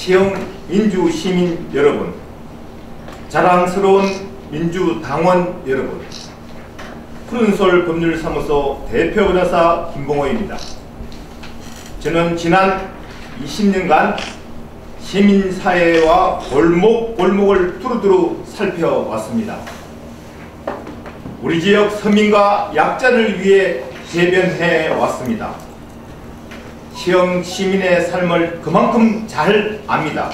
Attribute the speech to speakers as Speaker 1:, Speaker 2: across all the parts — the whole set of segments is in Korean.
Speaker 1: 시흥 민주시민 여러분, 자랑스러운 민주당원 여러분, 푸른솔 법률사무소 대표 변호사 김봉호입니다. 저는 지난 20년간 시민사회와 골목골목을 두루두루 살펴왔습니다. 우리 지역 서민과 약자를 위해 대변해 왔습니다. 시흥 시민의 삶을 그만큼 잘 압니다.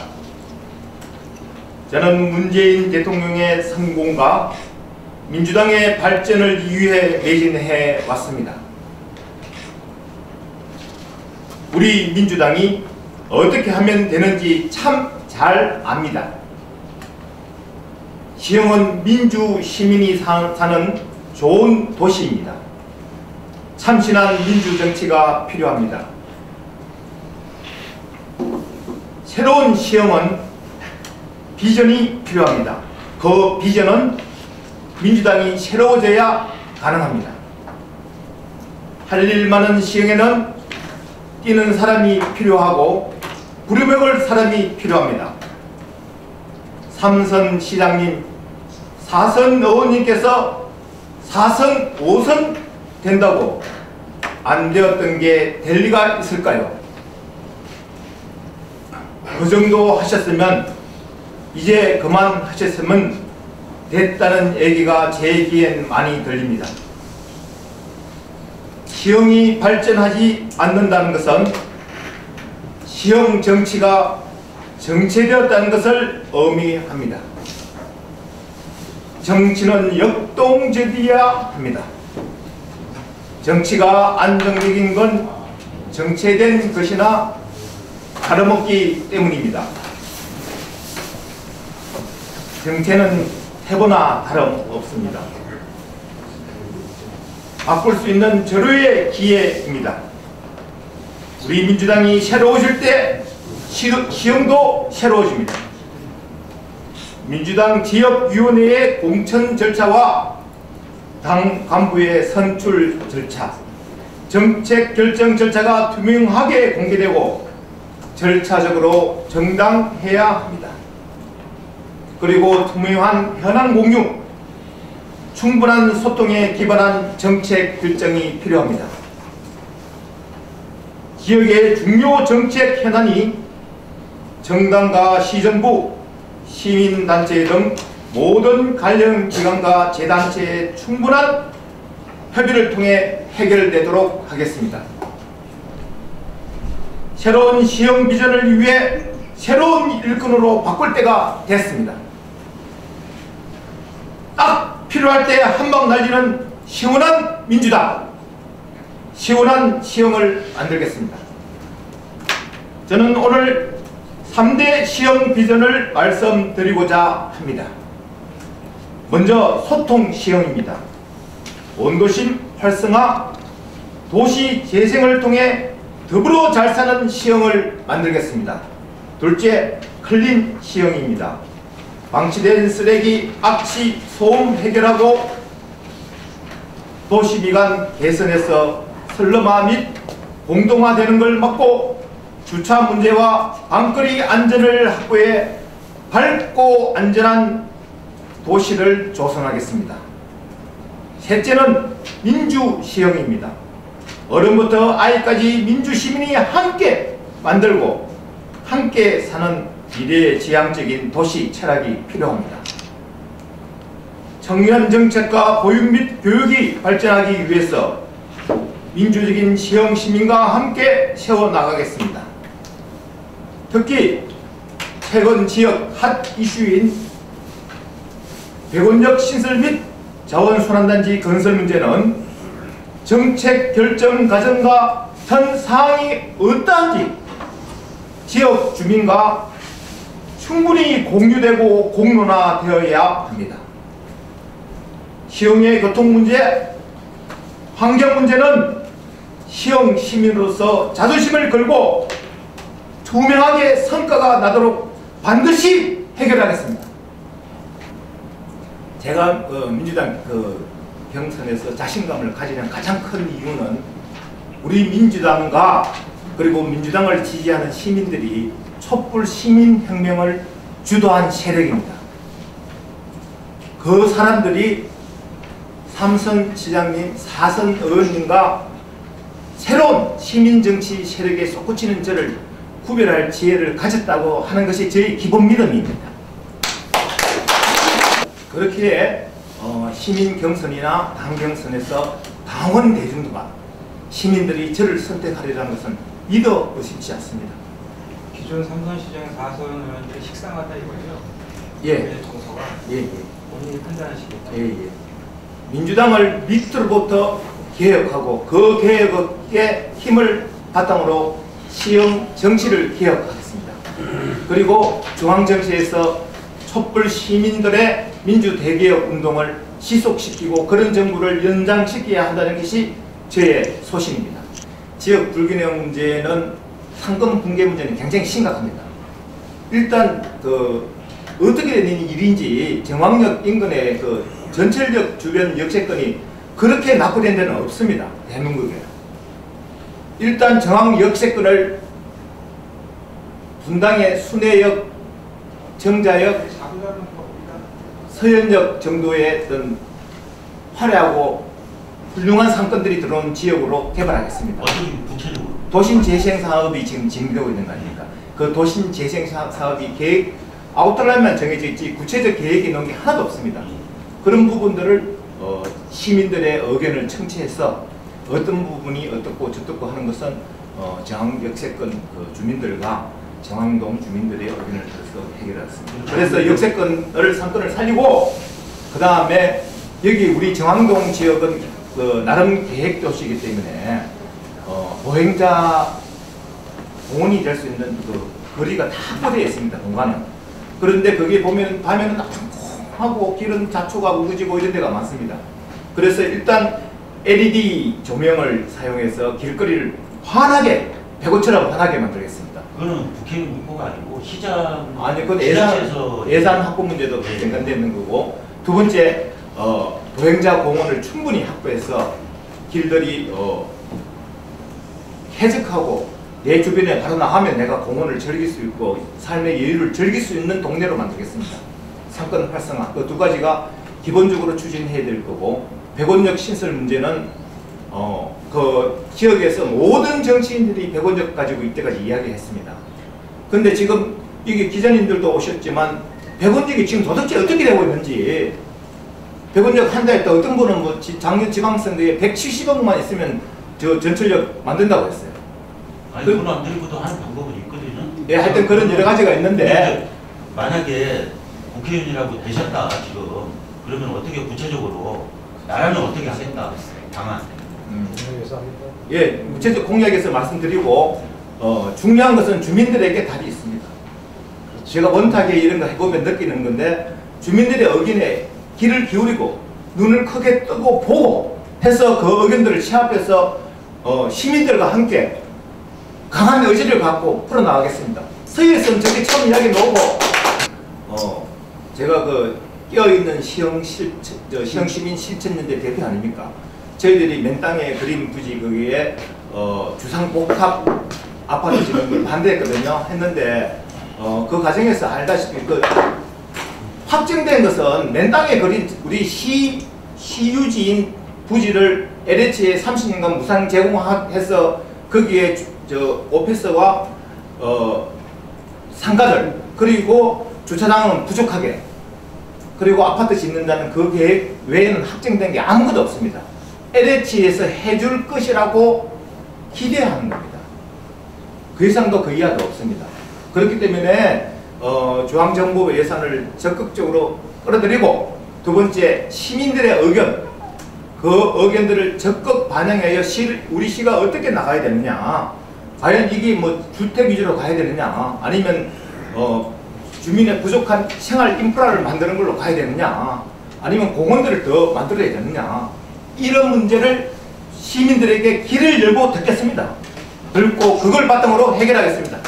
Speaker 1: 저는 문재인 대통령의 성공과 민주당의 발전을 위해 매진해 왔습니다. 우리 민주당이 어떻게 하면 되는지 참 잘 압니다. 시흥은 민주 시민이 사는 좋은 도시입니다. 참신한 민주 정치가 필요합니다. 새로운 시흥은 비전이 필요합니다. 그 비전은 민주당이 새로워져야 가능합니다. 할 일 많은 시흥에는 뛰는 사람이 필요하고 부려먹을 사람이 필요합니다. 3선 시장님, 4선 의원님께서 4선, 5선 된다고 안 되었던 게 될 리가 있을까요? 그 정도 하셨으면 이제 그만하셨으면 됐다는 얘기가 제 귀엔 많이 들립니다. 시흥이 발전하지 않는다는 것은 시흥 정치가 정체되었다는 것을 의미합니다. 정치는 역동적이어야 합니다. 정치가 안정적인 건 정체된 것이나 다름없기 때문입니다. 정체는 해보나 다름없습니다. 바꿀 수 있는 절호의 기회입니다. 우리 민주당이 새로워질 때 시흥도 새로워집니다. 민주당 지역위원회의 공천 절차와 당 간부의 선출 절차, 정책 결정 절차가 투명하게 공개되고 절차적으로 정당해야 합니다. 그리고 투명한 현안 공유, 충분한 소통에 기반한 정책 결정이 필요합니다. 지역의 중요 정책 현안이 정당과 시정부, 시민단체 등 모든 관련 기관과 재단체의 충분한 협의를 통해 해결되도록 하겠습니다. 새로운 시흥 비전을 위해 새로운 일꾼으로 바꿀 때가 됐습니다. 딱 필요할 때 한 방 날리는 시원한 민주당, 시원한 시흥을 만들겠습니다. 저는 오늘 3대 시흥 비전을 말씀드리고자 합니다. 먼저 소통 시흥입니다. 원도심 활성화, 도시 재생을 통해 더불어 잘 사는 시흥을 만들겠습니다. 둘째, 클린 시흥입니다. 방치된 쓰레기, 악취, 소음 해결하고 도시미관 개선해서 설렁화 및 공동화되는 걸 막고 주차 문제와 밤거리 안전을 확보해 밝고 안전한 도시를 조성하겠습니다. 셋째는 민주시흥입니다. 어른부터 아이까지 민주시민이 함께 만들고 함께 사는 미래지향적인 도시 철학이 필요합니다. 청년 정책과 보육 및 교육이 발전하기 위해서 민주적인 시흥 시민과 함께 세워나가겠습니다. 특히 최근 지역 핫 이슈인 백운역 신설 및 자원순환단지 건설 문제는 정책 결정 과정과 현 사항이 어떠한지 지역 주민과 충분히 공유되고 공론화되어야 합니다. 시흥의 교통 문제, 환경 문제는 시흥 시민으로서 자존심을 걸고 투명하게 성과가 나도록 반드시 해결하겠습니다. 제가 민주당 경선에서 자신감을 가지는 가장 큰 이유는 우리 민주당과 그리고 민주당을 지지하는 시민들이 촛불 시민혁명을 주도한 세력입니다. 그 사람들이 3선 시장님, 4선 의원님과 새로운 시민정치 세력에 솟구치는 저를 구별할 지혜를 가졌다고 하는 것이 저희 기본 믿음입니다. 그렇게 시민 경선이나 당 경선에서 당원 대중과 시민들이 저를 선택하리라는 것은 믿어 의심치 않습니다.
Speaker 2: 기존 3선 시장 4선 의원들이 식상하다 이거죠?
Speaker 1: 예.
Speaker 2: 정서가
Speaker 1: 예.
Speaker 2: 본인이 판단하시겠죠?
Speaker 1: 예. 민주당을 밑으로부터 개혁하고 그 개혁에 힘을 바탕으로 시형 정치를 개혁하겠습니다. 그리고 중앙정치에서 촛불 시민들의 민주대개혁 운동을 지속시키고 그런 정부를 연장시켜야 한다는 것이 저의 소신입니다. 지역 불균형 문제는 상권 붕괴 문제는 굉장히 심각합니다. 일단 어떻게 된 일인지 정왕역 인근의 전철역 주변 역세권이 그렇게 납부된 데는 없습니다. 대한민국에. 일단 정왕 역세권을 분당의 순회역, 정자역, 서현역 정도의 어떤 화려하고 훌륭한 상권들이 들어온 지역으로 개발하겠습니다. 도심재생 사업이 지금 진행되고 있는 거 아닙니까? 그 도심재생 사업이 계획 아웃라인만 정해져 있지 구체적 계획이 나온 게 하나도 없습니다. 그런 부분들을 시민들의 의견을 청취해서 어떤 부분이 어떻고 저떻고 하는 것은 정왕 역세권 주민들과 정왕동 주민들의 의견을 들어서 해결했습니다. 그래서 역세권을 상권을 살리고 그 다음에 여기 우리 정왕동 지역은 나름 계획 도시이기 때문에 보행자 공원이 될 수 있는 거리가 다 확보되어 있습니다. 공간은. 그런데 거기 보면 밤에는 하고 길은 자초가 우거지고 이런 데가 많습니다. 그래서 일단 LED 조명을 사용해서 길거리를 환하게 배고처럼 환하게 만들겠습니다.
Speaker 3: 그거는 국회 문구가 아니고 시장
Speaker 1: 아니 그건 예산 확보 문제도 연관되어 있는 거고 두 번째 보행자 공원을 충분히 확보해서 길들이 쾌적하고 내 주변에 바로 나가면 내가 공원을 즐길 수 있고 삶의 여유를 즐길 수 있는 동네로 만들겠습니다. 상권 활성화 그 두 가지가 기본적으로 추진해야 될 거고 백원역 신설 문제는 그 지역에서 모든 정치인들이 백원역 가지고 이때까지 이야기했습니다. 근데 지금 이게 기자님들도 오셨지만 백원역이 지금 도대체 어떻게 되고 있는지 백원역 한다 했다 어떤 분은 뭐 작년 지방선거에 170억만 있으면 저 전철역 만든다고 했어요.
Speaker 3: 아니 그건 안 들고도 하는 방법은 있거든요.
Speaker 1: 예, 하여튼 그런 여러 가지가 있는데
Speaker 3: 만약에 국회의원이라고 되셨다 지금 그러면 어떻게 구체적으로 나라는 어떻게 하겠다 방안.
Speaker 1: 예, 구체적 공약에서 말씀드리고 중요한 것은 주민들에게 답이 있습니다. 제가 원탁에 이런 거 해보면 느끼는 건데 주민들의 의견에 귀를 기울이고 눈을 크게 뜨고 보고 해서 그 의견들을 취합해서 시민들과 함께 강한 의지를 갖고 풀어나가겠습니다. 서희선 저기 처음 이야기 나오고 제가 끼어있는 시흥시민 실천연대 대표 아닙니까? 저희들이 맨땅에 그린 부지 거기에 주상복합 아파트 짓는 반대했거든요. 했는데 그 과정에서 알다시피 확정된 것은 맨땅에 그린 우리 시유지인 부지를 LH에 30년간 무상 제공해서 거기에 오피스와 상가들 그리고 주차장은 부족하게 그리고 아파트 짓는다는 그 계획 외에는 확정된 게 아무것도 없습니다. LH에서 해줄 것이라고 기대하는 겁니다. 그 이상도 그 이하도 없습니다. 그렇기 때문에 중앙정부 예산을 적극적으로 끌어들이고 두 번째 시민들의 의견 그 의견들을 적극 반영하여 우리 시가 어떻게 나가야 되느냐 과연 이게 뭐 주택 위주로 가야 되느냐 아니면 주민의 부족한 생활 인프라를 만드는 걸로 가야 되느냐 아니면 공원들을 더 만들어야 되느냐 이런 문제를 시민들에게 길을 열고 듣겠습니다. 그리고 그걸 바탕으로 해결하겠습니다.